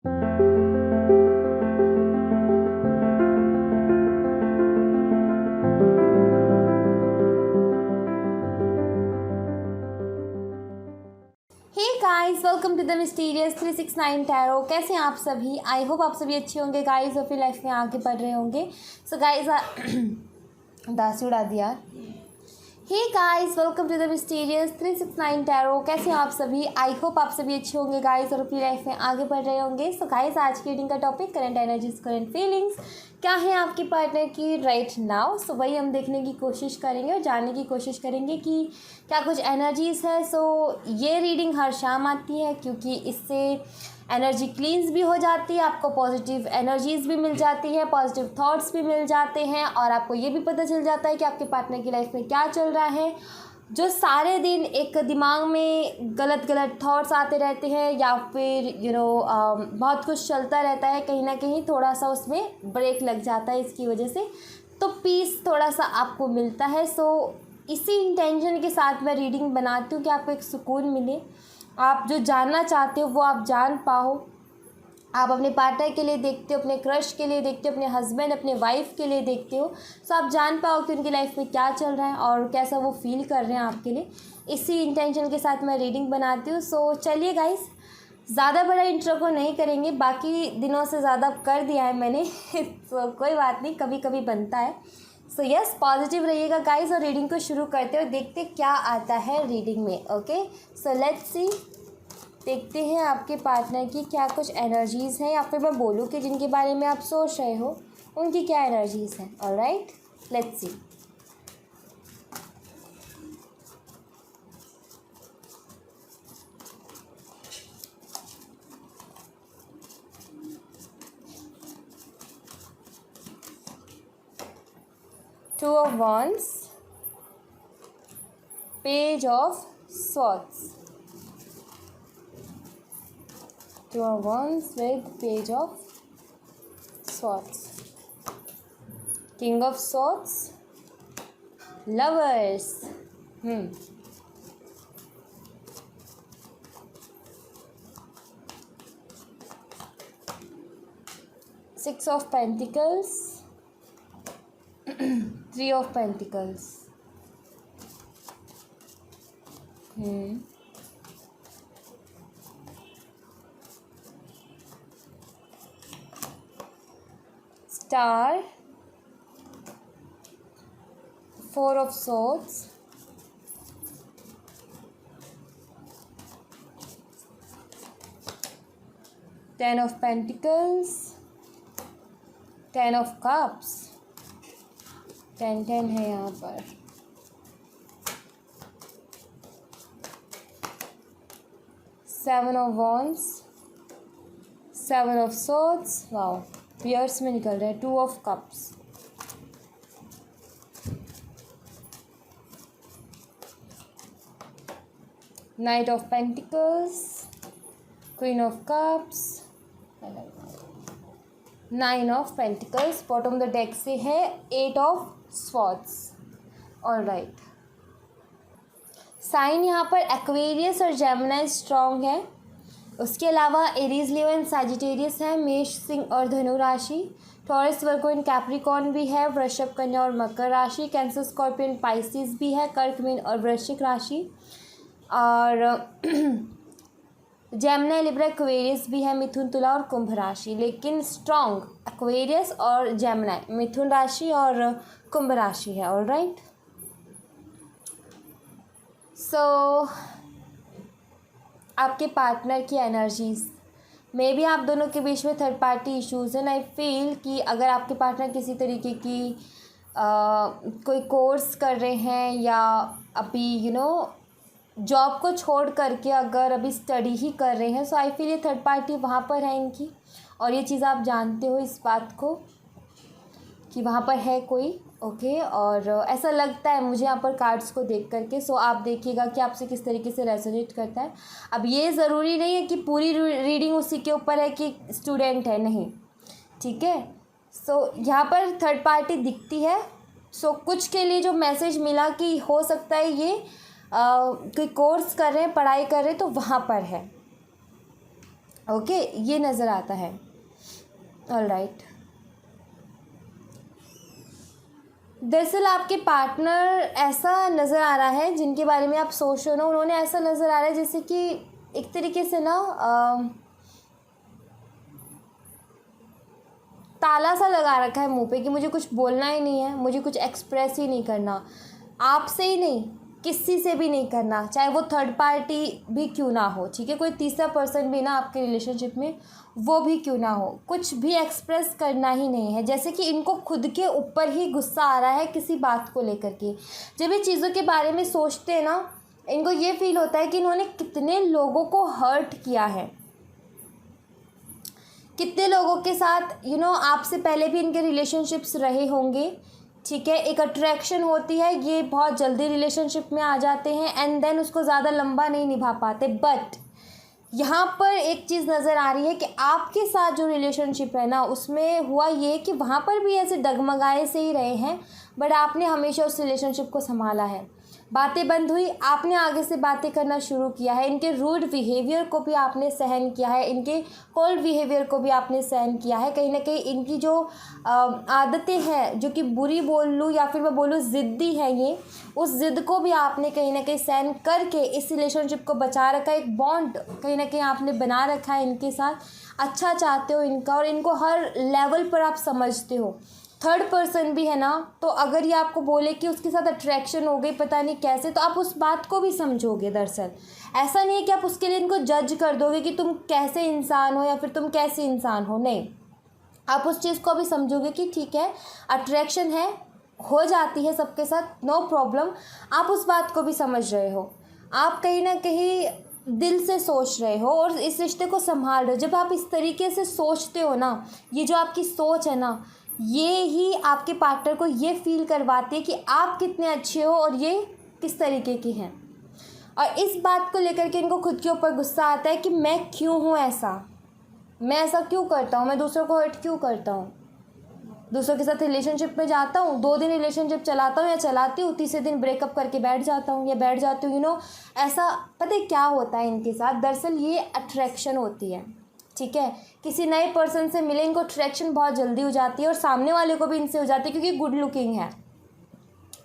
Guys welcome to the mysterious 369 tarot. कैसे हैं आप सभी? आई होप आप सभी अच्छे होंगे गाइस और अपनी लाइफ में आगे बढ़ रहे होंगे। सो गाइस दासी उड़ा दिया। Hey guys welcome to the mysterious 369 tarot. कैसे हैं आप सभी? आई होप आप सभी अच्छे होंगे गाइस और अपनी लाइफ में आगे बढ़ रहे होंगे। सो गाइस आज की रीडिंग का topic current energies, current feelings क्या है आपके पार्टनर की राइट नाउ। सो वही हम देखने की कोशिश करेंगे और जानने की कोशिश करेंगे कि क्या कुछ एनर्जीज़ है। सो ये रीडिंग हर शाम आती है क्योंकि इससे एनर्जी क्लींस भी हो जाती है, आपको पॉजिटिव एनर्जीज़ भी मिल जाती है, पॉजिटिव थॉट्स भी मिल जाते हैं और आपको ये भी पता चल जाता है कि आपके पार्टनर की लाइफ में क्या चल रहा है। जो सारे दिन एक दिमाग में गलत गलत थॉट्स आते रहते हैं या फिर बहुत कुछ चलता रहता है, कहीं ना कहीं थोड़ा सा उसमें ब्रेक लग जाता है इसकी वजह से, तो पीस थोड़ा सा आपको मिलता है। सो इसी इंटेंशन के साथ मैं रीडिंग बनाती हूँ कि आपको एक सुकून मिले, आप जो जानना चाहते हो वो आप जान पाओ। आप अपने पार्टनर के लिए देखते हो, अपने क्रश के लिए देखते हो, अपने हस्बैंड अपने वाइफ के लिए देखते हो। सो आप जान पाओ कि उनकी लाइफ में क्या चल रहा है और कैसा वो फील कर रहे हैं आपके लिए। इसी इंटेंशन के साथ मैं रीडिंग बनाती हूँ। सो चलिए गाइस, ज़्यादा बड़ा इंट्रो को नहीं करेंगे, बाकी दिनों से ज़्यादा कर दिया है मैंने तो कोई बात नहीं, कभी कभी बनता है। सो यस, पॉजिटिव रहिएगा गाइस और रीडिंग को शुरू करते हैं और देखते क्या आता है रीडिंग में। ओके, सो लेट्स सी, देखते हैं आपके पार्टनर की क्या कुछ एनर्जीज़ हैं या फिर मैं बोलूँ कि जिनके बारे में आप सोच रहे हो उनकी क्या एनर्जीज़ हैं। Alright, let's see. Two of Wands, Page of Swords. Two of Wands with Page of Swords. King of Swords, Lovers. Six of Pentacles, Three of Pentacles. Star, Four of Swords, Ten of Pentacles, Ten of Cups, 10 है यहाँ पर, Seven of Wands, Seven of Swords, wow pairs में निकल रहे हैं, Two of Cups, Knight of Pentacles, Queen of Cups, Nine of Pentacles। Bottom the deck से है Eight of Swords। Alright, sign यहाँ पर एक्वेरियस और जेमिनी स्ट्रॉन्ग है। उसके अलावा एरीज, लियो एंड सैजिटेरियस है। मेष, सिंह और धनु राशि। टॉरस, वर्गो एंड कैप्रिकॉर्न भी है। वृषभ, कन्या और मकर राशि। कैंसर, स्कॉर्पियन, पाइसिस भी है। कर्क, मीन और वृश्चिक राशि। और जेमिनी, लिब्रा, एक्वेरियस भी है। मिथुन, तुला और कुंभ राशि। लेकिन स्ट्रॉन्ग एक्वेरियस और जेमिनी, मिथुन राशि और कुंभ राशि है। ऑलराइट, सो आपके पार्टनर की एनर्जीज मे बी आप दोनों के बीच में थर्ड पार्टी इश्यूज़ हैं। आई फील कि अगर आपके पार्टनर किसी तरीके की कोई कोर्स कर रहे हैं या अभी जॉब को छोड़ करके अगर अभी स्टडी ही कर रहे हैं, सो आई फील ये थर्ड पार्टी वहाँ पर है इनकी, और ये चीज़ आप जानते हो इस बात को कि वहाँ पर है कोई। ओके, और ऐसा लगता है मुझे यहाँ पर कार्ड्स को देख करके। सो आप देखिएगा कि आपसे किस तरीके से रेजोनेट करता है। अब ये ज़रूरी नहीं है कि पूरी रीडिंग उसी के ऊपर है कि स्टूडेंट है, नहीं, ठीक है। सो यहाँ पर थर्ड पार्टी दिखती है। सो कुछ के लिए जो मैसेज मिला कि हो सकता है ये कोई कोर्स कर रहे हैं, पढ़ाई कर रहे हैं, तो वहाँ पर है। ओके, ये नज़र आता है। ऑलराइट, दरअसल आपके पार्टनर ऐसा नज़र आ रहा है जिनके बारे में आप सोच रहे हो ना, उन्होंने ऐसा नज़र आ रहा है जैसे कि एक तरीके से ना ताला सा लगा रखा है मुंह पे कि मुझे कुछ बोलना ही नहीं है, मुझे कुछ एक्सप्रेस ही नहीं करना, आपसे ही नहीं किसी से भी नहीं करना, चाहे वो थर्ड पार्टी भी क्यों ना हो, ठीक है, कोई तीसरा पर्सन भी ना आपके रिलेशनशिप में वो भी क्यों ना हो, कुछ भी एक्सप्रेस करना ही नहीं है। जैसे कि इनको खुद के ऊपर ही गुस्सा आ रहा है किसी बात को लेकर के। जब ये चीज़ों के बारे में सोचते हैं ना, इनको ये फील होता है कि इन्होंने कितने लोगों को हर्ट किया है, कितने लोगों के साथ आपसे पहले भी इनके रिलेशनशिप्स रहे होंगे, ठीक है। एक अट्रैक्शन होती है, ये बहुत जल्दी रिलेशनशिप में आ जाते हैं एंड देन उसको ज़्यादा लंबा नहीं निभा पाते। बट यहाँ पर एक चीज़ नज़र आ रही है कि आपके साथ जो रिलेशनशिप है ना, उसमें हुआ ये कि वहाँ पर भी ऐसे डगमगाए से ही रहे हैं, बट आपने हमेशा उस रिलेशनशिप को संभाला है। बातें बंद हुई, आपने आगे से बातें करना शुरू किया है, इनके रूड बिहेवियर को भी आपने सहन किया है, इनके कोल्ड बिहेवियर को भी आपने सहन किया है। कहीं ना कहीं इनकी जो आदतें हैं, जो कि बुरी बोल लूँ या फिर मैं बोलूँ ज़िद्दी है ये, उस ज़िद को भी आपने कहीं ना कहीं सहन करके इस रिलेशनशिप को बचा रखा है। एक बॉन्ड कहीं ना कहीं आपने बना रखा है इनके साथ, अच्छा चाहते हो इनका और इनको हर लेवल पर आप समझते हो। थर्ड पर्सन भी है ना, तो अगर ये आपको बोले कि उसके साथ अट्रैक्शन हो गई पता नहीं कैसे, तो आप उस बात को भी समझोगे। दरअसल ऐसा नहीं है कि आप उसके लिए इनको जज कर दोगे कि तुम कैसे इंसान हो या फिर तुम कैसे इंसान हो, नहीं, आप उस चीज़ को भी समझोगे कि ठीक है, अट्रैक्शन है, हो जाती है सबके साथ, नो प्रॉब्लम। आप उस बात को भी समझ रहे हो, आप कहीं ना कहीं दिल से सोच रहे हो और इस रिश्ते को संभाल रहे हो। जब आप इस तरीके से सोचते हो ना, ये जो आपकी सोच है ना, ये ही आपके पार्टनर को ये फील करवाती है कि आप कितने अच्छे हो और ये किस तरीके की हैं। और इस बात को लेकर के इनको खुद के ऊपर गुस्सा आता है कि मैं क्यों हूँ ऐसा, मैं ऐसा क्यों करता हूँ, मैं दूसरों को हर्ट क्यों करता हूँ, दूसरों के साथ रिलेशनशिप में जाता हूँ, 2 दिन रिलेशनशिप चलाता हूँ या चलाती हूँ, तीसरे दिन ब्रेकअप करके बैठ जाता हूँ या बैठ जाती हूँ। ऐसा पता है क्या होता है इनके साथ, दरअसल ये अट्रैक्शन होती है, ठीक है। किसी नए पर्सन से मिले, इनको अट्रैक्शन बहुत जल्दी हो जाती है और सामने वाले को भी इनसे हो जाती है क्योंकि गुड लुकिंग है।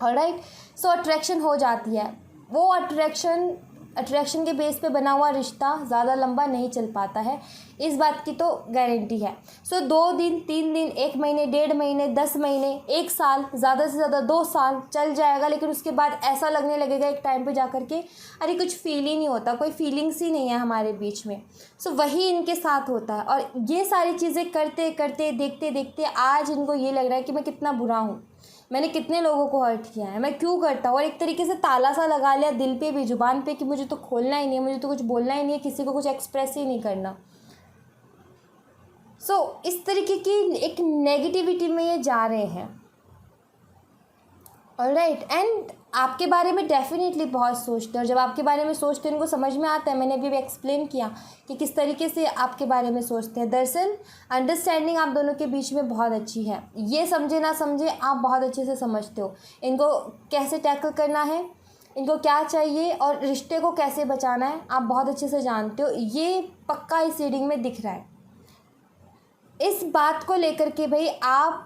ऑलराइट, सो अट्रैक्शन हो जाती है। वो अट्रैक्शन के बेस पे बना हुआ रिश्ता ज़्यादा लंबा नहीं चल पाता है, इस बात की तो गारंटी है। सो 2 दिन 3 दिन 1 महीने 1.5 महीने 10 महीने 1 साल, ज़्यादा से ज़्यादा 2 साल चल जाएगा, लेकिन उसके बाद ऐसा लगने लगेगा एक टाइम पे जा कर के अरे कुछ फील ही नहीं होता, कोई फीलिंग्स ही नहीं है हमारे बीच में। सो वही इनके साथ होता है और ये सारी चीज़ें करते करते देखते देखते आज इनको ये लग रहा है कि मैं कितना बुरा हूँ, मैंने कितने लोगों को हर्ट किया है, मैं क्यों करता हूँ। और एक तरीके से ताला सा लगा लिया दिल पे भी, जुबान पे, कि मुझे तो खोलना ही नहीं है, मुझे तो कुछ बोलना ही नहीं है, किसी को कुछ एक्सप्रेस ही नहीं करना। सो इस तरीके की एक नेगेटिविटी में ये जा रहे हैं। ऑलराइट, एंड आपके बारे में डेफिनेटली बहुत सोचते हैं और जब आपके बारे में सोचते हैं इनको समझ में आता है। मैंने अभी भी एक्सप्लेन किया कि किस तरीके से आपके बारे में सोचते हैं। दरअसल अंडरस्टैंडिंग आप दोनों के बीच में बहुत अच्छी है, ये समझे ना समझे आप बहुत अच्छे से समझते हो इनको कैसे टैकल करना है, इनको क्या चाहिए और रिश्ते को कैसे बचाना है, आप बहुत अच्छे से जानते हो। ये पक्का इस रीडिंग में दिख रहा है। इस बात को लेकर के भाई आप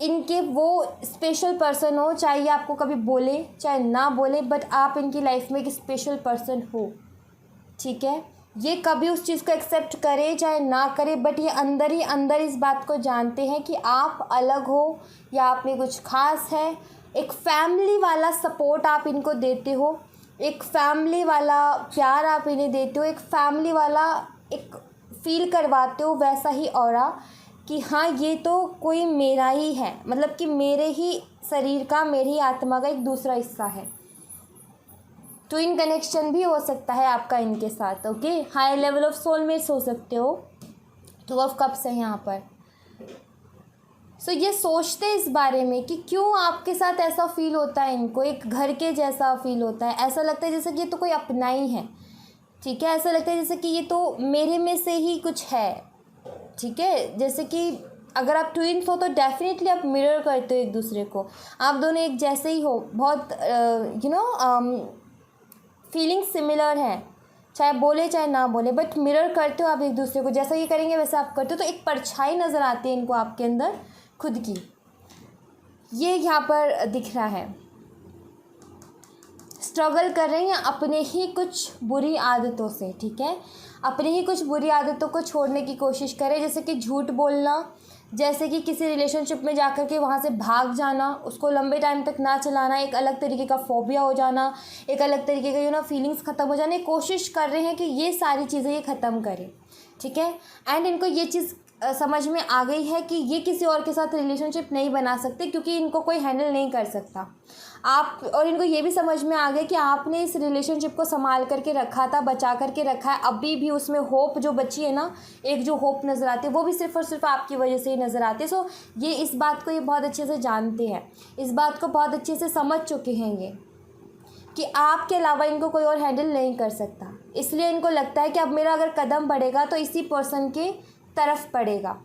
इनके वो स्पेशल पर्सन हो, चाहे ये आपको कभी बोले चाहे ना बोले, बट आप इनकी लाइफ में एक स्पेशल पर्सन हो, ठीक है। ये कभी उस चीज़ को एक्सेप्ट करे चाहे ना करे, बट ये अंदर ही अंदर इस बात को जानते हैं कि आप अलग हो या आप में कुछ खास है। एक फैमिली वाला सपोर्ट आप इनको देते हो, एक फैमिली वाला प्यार आप इन्हें देते हो, एक फैमिली वाला एक फील करवाते हो वैसा ही ऑरा कि हाँ ये तो कोई मेरा ही है, मतलब कि मेरे ही शरीर का, मेरी आत्मा का एक दूसरा हिस्सा है। ट्विन कनेक्शन भी हो सकता है आपका इनके साथ, okay. High level of soulmates हो सकते हो। 2 ऑफ कप्स है यहाँ पर। सो ये सोचते हैं इस बारे में कि क्यों आपके साथ ऐसा फील होता है, इनको एक घर के जैसा फील होता है, ऐसा लगता है जैसे कि ये तो कोई अपना ही है, ठीक है। ऐसा लगता है जैसे कि ये तो मेरे में से ही कुछ है, ठीक है। जैसे कि अगर आप ट्विन्स हो तो डेफिनेटली आप मिरर करते हो एक दूसरे को, आप दोनों एक जैसे ही हो, बहुत फीलिंग सिमिलर है, चाहे बोले चाहे ना बोले, बट मिरर करते हो आप एक दूसरे को, जैसा ये करेंगे वैसा आप करते हो, तो एक परछाई नज़र आती है इनको आपके अंदर खुद की, ये यहाँ पर दिख रहा है। स्ट्रगल कर रहे हैं अपने ही कुछ बुरी आदतों से, ठीक है, अपने ही कुछ बुरी आदतों को छोड़ने की कोशिश करें, जैसे कि झूठ बोलना, जैसे कि किसी रिलेशनशिप में जाकर के वहाँ से भाग जाना, उसको लंबे टाइम तक ना चलाना, एक अलग तरीके का फोबिया हो जाना, एक अलग तरीके का फीलिंग्स ख़त्म हो जाने, कोशिश कर रहे हैं कि ये सारी चीज़ें ये ख़त्म करें, ठीक है। एंड इनको ये चीज़ समझ में आ गई है कि ये किसी और के साथ रिलेशनशिप नहीं बना सकते, क्योंकि इनको कोई हैंडल नहीं कर सकता आप, और इनको ये भी समझ में आ गया कि आपने इस रिलेशनशिप को संभाल करके रखा था, बचा करके रखा है, अभी भी उसमें होप जो बची है ना, एक जो होप नज़र आती है वो भी सिर्फ़ और सिर्फ आपकी वजह से ही नज़र आती है। सो ये इस बात को ये बहुत अच्छे से जानते हैं, इस बात को बहुत अच्छे से समझ चुके हैं ये, कि आपके अलावा इनको कोई और हैंडल नहीं कर सकता, इसलिए इनको लगता है कि अब मेरा अगर कदम बढ़ेगा तो इसी पर्सन की तरफ पड़ेगा,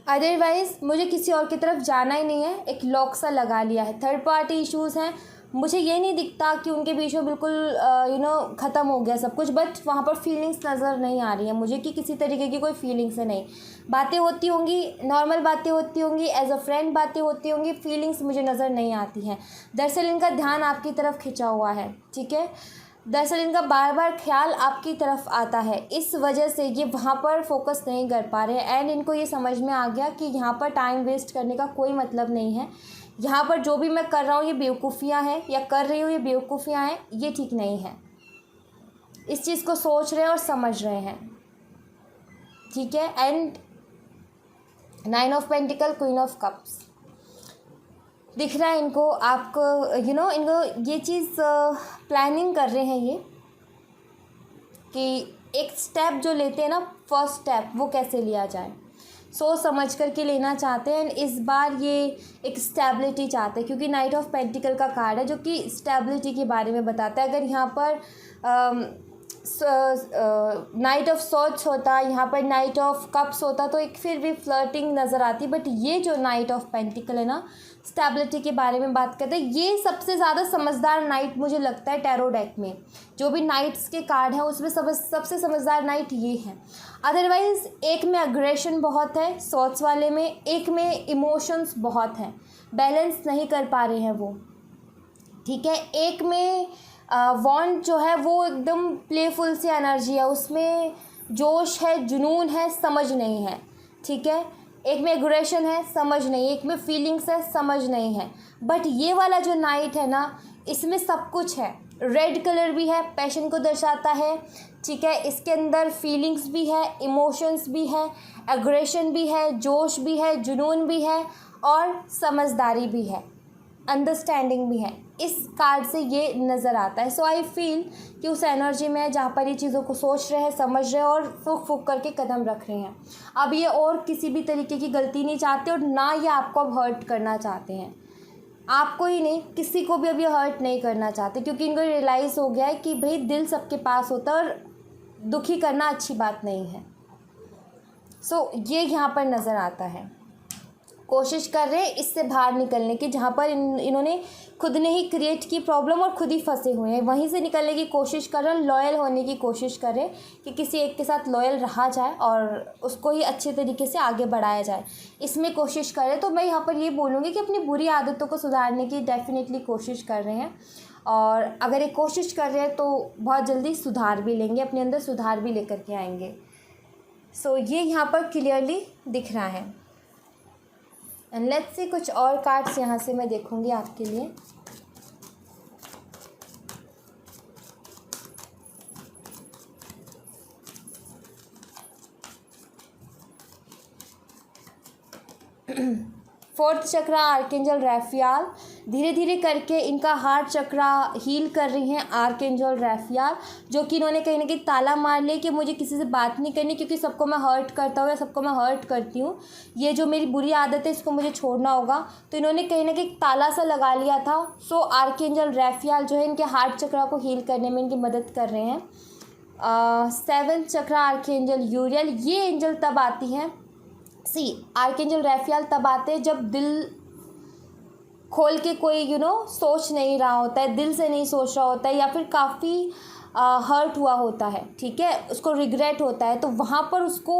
अदरवाइज़ मुझे किसी और की तरफ जाना ही नहीं है, एक लॉक सा लगा लिया है। थर्ड पार्टी इश्यूज़ हैं, मुझे ये नहीं दिखता कि उनके बीच में बिल्कुल ख़त्म हो गया सब कुछ, बट वहाँ पर फीलिंग्स नज़र नहीं आ रही है मुझे कि किसी तरीके की कोई फीलिंग्स है नहीं, बातें होती होंगी, नॉर्मल बातें होती होंगी, एज अ फ्रेंड बातें होती होंगी, फीलिंग्स मुझे नज़र नहीं आती हैं। दरअसल इनका ध्यान आपकी तरफ खिंचा हुआ है, ठीक है, दरअसल इनका बार बार ख्याल आपकी तरफ आता है, इस वजह से ये वहाँ पर फोकस नहीं कर पा रहे हैं। एंड इनको ये समझ में आ गया कि यहाँ पर टाइम वेस्ट करने का कोई मतलब नहीं है, यहाँ पर जो भी मैं कर रहा हूँ ये बेवकूफ़ियाँ हैं, या कर रही हूँ ये बेवकूफ़ियाँ हैं, ये ठीक नहीं है, इस चीज़ को सोच रहे हैं और समझ रहे हैं, ठीक है। And 9 of pentacle, queen of cups दिख रहा है इनको, आपको इनको ये चीज़ प्लानिंग कर रहे हैं ये, कि एक स्टेप जो लेते हैं ना, फर्स्ट स्टेप, वो कैसे लिया जाए, सोच समझ कर के लेना चाहते हैं। इस बार ये एक स्टेबिलिटी चाहते हैं, क्योंकि नाइट ऑफ पेंटिकल का कार्ड है जो कि स्टेबिलिटी के बारे में बताता है। अगर यहाँ पर नाइट ऑफ सॉर्ड्स होता, यहाँ पर नाइट ऑफ कप्स होता, तो एक फिर भी फ्लर्टिंग नज़र आती, बट ये जो नाइट ऑफ पेंटिकल है ना, स्टेबिलिटी के बारे में बात करते हैं। ये सबसे ज़्यादा समझदार नाइट मुझे लगता है टैरो डेक में, जो भी नाइट्स के कार्ड हैं उसमें सबसे समझदार नाइट ये है। अदरवाइज़ एक में अग्रेशन बहुत है सॉर्ड्स वाले में, एक में इमोशंस बहुत हैं, बैलेंस नहीं कर पा रहे हैं वो, ठीक है। एक में वॉन्ड जो है वो एकदम प्लेफुल सी एनर्जी है, उसमें जोश है, जुनून है, समझ नहीं है, ठीक है। एक में एग्रेशन है, समझ नहीं, एक में फीलिंग्स है, समझ नहीं है। बट ये वाला जो नाइट है ना, इसमें सब कुछ है, रेड कलर भी है, पैशन को दर्शाता है, ठीक है, इसके अंदर फीलिंग्स भी है, इमोशंस भी है, एग्रेशन भी है, जोश भी है, जुनून भी है, और समझदारी भी है, अंडरस्टैंडिंग भी है। इस कार्ड से ये नज़र आता है। सो आई फील कि उस एनर्जी में है जहाँ पर ये चीज़ों को सोच रहे हैं, समझ रहे हैं और फूक फूक करके कदम रख रहे हैं। अब ये और किसी भी तरीके की गलती नहीं चाहते, और ना ये आपको अब हर्ट करना चाहते हैं, आपको ही नहीं, किसी को भी अब ये हर्ट नहीं करना चाहते, क्योंकि इनको रियलाइज़ हो गया है कि भाई दिल सबके पास होता है और दुखी करना अच्छी बात नहीं है। सो ये यहाँ पर नज़र आता है, कोशिश कर रहे हैं इससे बाहर निकलने की, जहाँ पर इन्होंने खुद ने ही क्रिएट की प्रॉब्लम और खुद ही फंसे हुए हैं, वहीं से निकलने की कोशिश कर रहे हैं, लॉयल होने की कोशिश कर रहे हैं कि किसी एक के साथ लॉयल रहा जाए और उसको ही अच्छे तरीके से आगे बढ़ाया जाए, इसमें कोशिश कर रहे हैं। तो मैं यहाँ पर ये बोलूँगी कि अपनी बुरी आदतों को सुधारने की डेफिनेटली कोशिश कर रहे हैं, और अगर ये कोशिश कर रहे हैं तो बहुत जल्दी सुधार भी लेंगे, अपने अंदर सुधार भी लेकर के आएंगे। सो ये यहाँ पर क्लियरली दिख रहा है। एंड लेट्स सी कुछ और कार्ड्स यहाँ से मैं देखूँगी आपके लिए। फोर्थ चक्रा आर्केंजल रैफियाल, धीरे धीरे करके इनका हार्ट चक्रा हील कर रही हैं आर्केंजल रैफियाल, जो कि इन्होंने कहीं ना कहीं ताला मार लिया कि मुझे किसी से बात नहीं करनी, क्योंकि सबको मैं हर्ट करता हूँ या सबको मैं हर्ट करती हूँ, ये जो मेरी बुरी आदत है इसको मुझे छोड़ना होगा। तो इन्होंने कहीं ना कहीं ताला सा लगा लिया था। सो आर्केंजल रैफियाल जो है इनके हार्ट चक्रा को हील करने में इनकी मदद कर रहे हैं। 7th चक्रा आर्केंजल यूरियल, ये एंजल तब आती हैं, आर्केंजल रैफियाल तब आते हैं जब दिल खोल के कोई सोच नहीं रहा होता है, दिल से नहीं सोच रहा होता है, या फिर काफ़ी हर्ट हुआ होता है, ठीक है, उसको रिग्रेट होता है, तो वहाँ पर उसको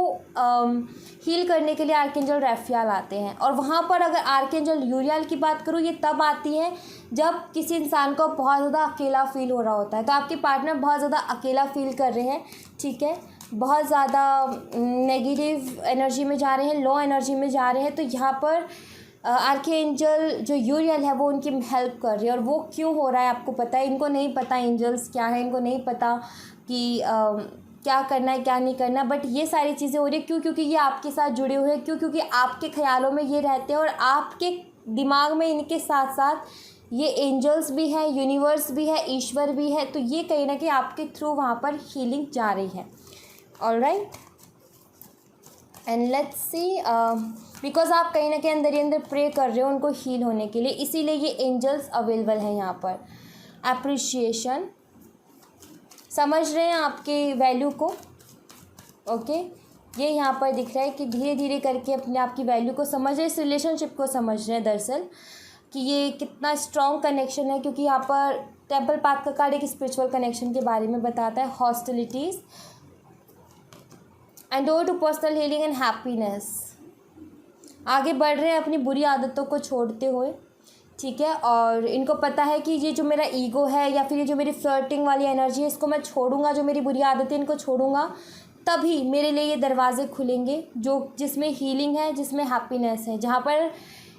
हील करने के लिए आर्कएंजल रैफियाल आते हैं। और वहाँ पर अगर आर्कएंजल यूरियल की बात करूँ, ये तब आती है जब किसी इंसान को बहुत ज़्यादा अकेला फील हो रहा होता है। तो आपके पार्टनर बहुत ज़्यादा अकेला फील कर रहे हैं, ठीक है, बहुत ज़्यादा नेगेटिव एनर्जी में जा रहे हैं, लो एनर्जी में जा रहे हैं, तो यहाँ पर आर्कएंजल जो यूरियल है वो उनकी हेल्प कर रही है। और वो क्यों हो रहा है आपको पता है, इनको नहीं पता एंजल्स क्या है, इनको नहीं पता कि क्या करना है क्या नहीं करना, बट ये सारी चीज़ें हो रही है क्योंकि ये आपके साथ जुड़े हुए हैं, क्योंकि आपके ख्यालों में ये रहते हैं और आपके दिमाग में इनके साथ साथ ये एंजल्स भी हैं, यूनिवर्स भी है, ईश्वर भी है। तो ये कहीं ना कहीं आपके थ्रू वहाँ पर हीलिंग जा रही है। Alright, and let's see, because आप कहीं ना कहीं अंदर ही अंदर प्रे कर रहे हो उनको हील होने के लिए, इसीलिए ये एंजल्स अवेलेबल हैं यहाँ पर। अप्रिशिएशन, समझ रहे हैं आपके वैल्यू को, ओके, ये यहाँ पर दिख रहा है कि धीरे धीरे करके अपने आप की वैल्यू को समझ रहे हैं, इस रिलेशनशिप को समझ रहे हैं दरअसल कि ये कितना स्ट्रॉन्ग कनेक्शन है। क्योंकि यहाँ पर टेम्पल पाथ का कार्ड एक स्पिरिचुअल कनेक्शन के बारे में बताता है, hostilities and door to personal healing and happiness. आगे बढ़ रहे हैं अपनी बुरी आदतों को छोड़ते हुए, ठीक है, और इनको पता है कि ये जो मेरा ईगो है या फिर ये जो मेरी फ्लर्टिंग वाली एनर्जी है, इसको मैं छोड़ूंगा, जो मेरी बुरी आदतें इनको छोड़ूंगा, तभी मेरे लिए ये दरवाजे खुलेंगे जो जिसमें हीलिंग है, जिसमें हैप्पीनेस है। जहाँ पर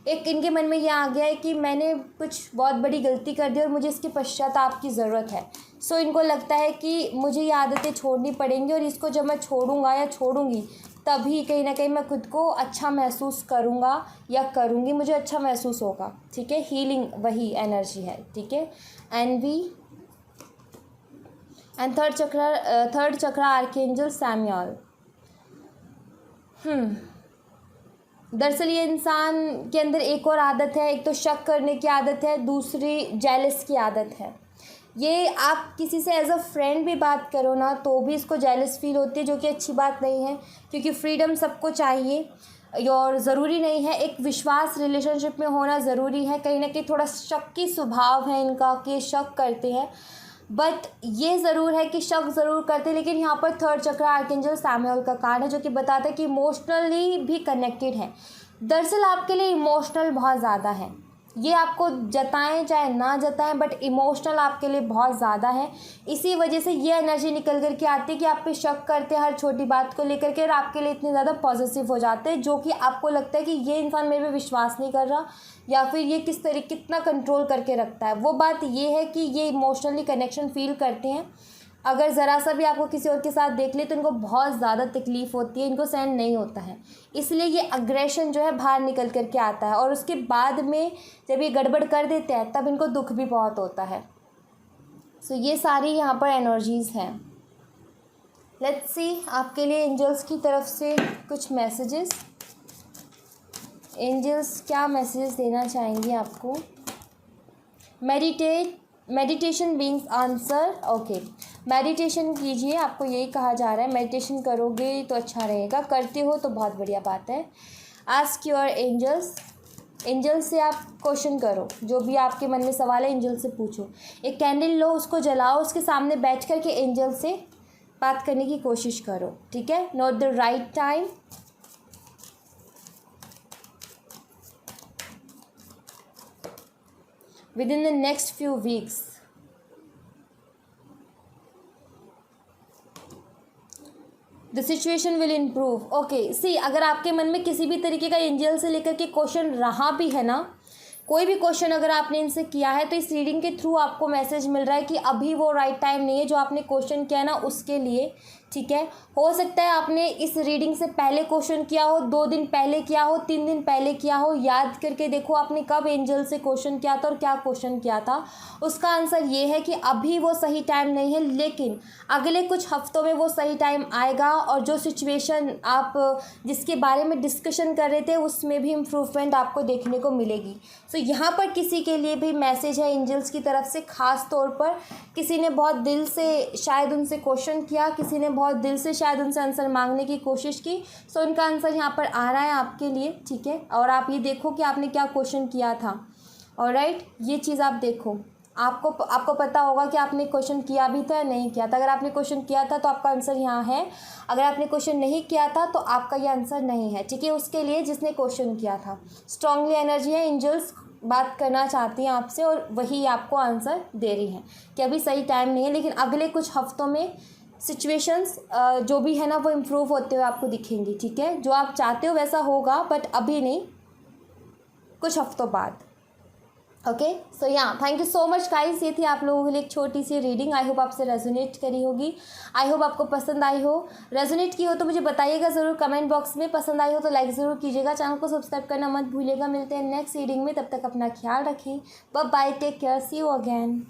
एक इनके मन में ये आ गया है कि मैंने कुछ बहुत बड़ी गलती कर दी और मुझे इसके पश्चाताप की ज़रूरत है। सो इनको लगता है कि मुझे ये आदतें छोड़नी पड़ेंगी और इसको जब मैं छोड़ूंगा या छोड़ूंगी तभी कहीं ना कहीं मैं खुद को अच्छा महसूस करूंगा या करूंगी, मुझे अच्छा महसूस होगा, ठीक है। हीलिंग वही एनर्जी है, ठीक है। Envy and third chakra archangel Samuel. दरअसल ये इंसान के अंदर एक और आदत है, एक तो शक करने की आदत है, दूसरी जेलस की आदत है। ये आप किसी से एज अ फ्रेंड भी बात करो ना तो भी इसको जेलस फील होती है, जो कि अच्छी बात नहीं है, क्योंकि फ्रीडम सबको चाहिए और ज़रूरी नहीं है। एक विश्वास रिलेशनशिप में होना ज़रूरी है। कहीं ना कहीं थोड़ा शक्की स्वभाव है इनका कि शक करते हैं, बट ये ज़रूर है कि शक ज़रूर करते हैं। लेकिन यहाँ पर थर्ड चक्र आर्कएंजल सैमुअल का कार्ड है जो कि बताता है कि इमोशनली भी कनेक्टेड है। दरअसल आपके लिए इमोशनल बहुत ज़्यादा है, ये आपको जताएं चाहे ना जताएं, बट इमोशनल आपके लिए बहुत ज़्यादा है। इसी वजह से ये एनर्जी निकल कर के आती है कि आप पे शक करते हैं हर छोटी बात को लेकर के, और आपके लिए इतने ज़्यादा पॉजिटिव हो जाते हैं, जो कि आपको लगता है कि ये इंसान मेरे पे विश्वास नहीं कर रहा या फिर ये किस तरीके कितना कंट्रोल करके रखता है। वो बात ये है कि ये इमोशनली कनेक्शन फील करते हैं। अगर ज़रा सा भी आपको किसी और के साथ देख ले तो इनको बहुत ज़्यादा तकलीफ़ होती है, इनको सहन नहीं होता है, इसलिए ये अग्रेशन जो है बाहर निकल कर के आता है। और उसके बाद में जब ये गड़बड़ कर देते हैं तब इनको दुख भी बहुत होता है। सो ये सारी यहाँ पर एनर्जीज़ हैं। लेट्स सी आपके लिए एंजल्स की तरफ से कुछ मैसेजेस। एंजल्स क्या मैसेजेस देना चाहेंगे आपको? Meditation beings answer. Okay, meditation कीजिए, आपको यही कहा जा रहा है। मेडिटेशन करोगे तो अच्छा रहेगा, करते हो तो बहुत बढ़िया बात है। आस्क योर एंजल्स, एंजल से आप क्वेश्चन करो, जो भी आपके मन में सवाल है एंजल से पूछो। एक कैंडल लो, उसको जलाओ, उसके सामने बैठ कर के एंजल से बात करने की कोशिश करो, ठीक है। Note the right time. within the next few weeks the situation will improve। okay, see अगर आपके मन में किसी भी तरीके का एंजल से लेकर के क्वेश्चन रहा भी है ना, कोई भी क्वेश्चन अगर आपने इनसे किया है, तो इस रीडिंग के थ्रू आपको मैसेज मिल रहा है कि अभी वो राइट टाइम नहीं है जो आपने क्वेश्चन किया ना उसके लिए, ठीक है। हो सकता है आपने इस रीडिंग से पहले क्वेश्चन किया हो, 2 दिन पहले किया हो, 3 दिन पहले किया हो। याद करके देखो आपने कब एंजल से क्वेश्चन किया था और क्या क्वेश्चन किया था। उसका आंसर ये है कि अभी वो सही टाइम नहीं है, लेकिन अगले कुछ हफ्तों में वो सही टाइम आएगा। और जो सिचुएशन आप जिसके बारे में डिस्कशन कर रहे थे उसमें भी इम्प्रूवमेंट आपको देखने को मिलेगी। सो यहाँ पर किसी के लिए भी मैसेज है एंजल्स की तरफ से, ख़ास तौर पर किसी ने बहुत दिल से शायद उनसे क्वेश्चन किया, किसी ने बहुत दिल से शायद उनसे आंसर मांगने की कोशिश की। सो उनका आंसर यहाँ पर आ रहा है आपके लिए, ठीक है। और आप ये देखो कि आपने क्या क्वेश्चन किया था। ऑलराइट, ये चीज़ आप देखो। आपको पता होगा कि आपने क्वेश्चन किया भी था या नहीं किया था। अगर आपने क्वेश्चन किया था तो आपका आंसर यहाँ है, अगर आपने क्वेश्चन नहीं किया था तो आपका ये आंसर नहीं है, ठीक है। उसके लिए जिसने क्वेश्चन किया था, स्ट्रांगली एनर्जी है, एंजल्स बात करना चाहती हैं आपसे और वही आपको आंसर दे रही हैं कि अभी सही टाइम नहीं है, लेकिन अगले कुछ हफ्तों में सिचुएशंस जो भी है ना वो इम्प्रूव होते हुए आपको दिखेंगी, ठीक है। जो आप चाहते हो वैसा होगा, बट अभी नहीं, कुछ हफ्तों बाद। ओके, सो या thank you so much guys. ये थी आप लोगों के लिए एक छोटी सी रीडिंग। आई होप आपसे रेजोनेट करी होगी, आई होप आपको पसंद आई हो। रेजोनेट की हो तो मुझे बताइएगा ज़रूर कमेंट बॉक्स में। पसंद आई हो तो लाइक ज़रूर कीजिएगा, चैनल को सब्सक्राइब करना मत भूलिएगा। मिलते हैं नेक्स्ट रीडिंग में, तब तक अपना ख्याल रखें। Bye bye, take care, see you again.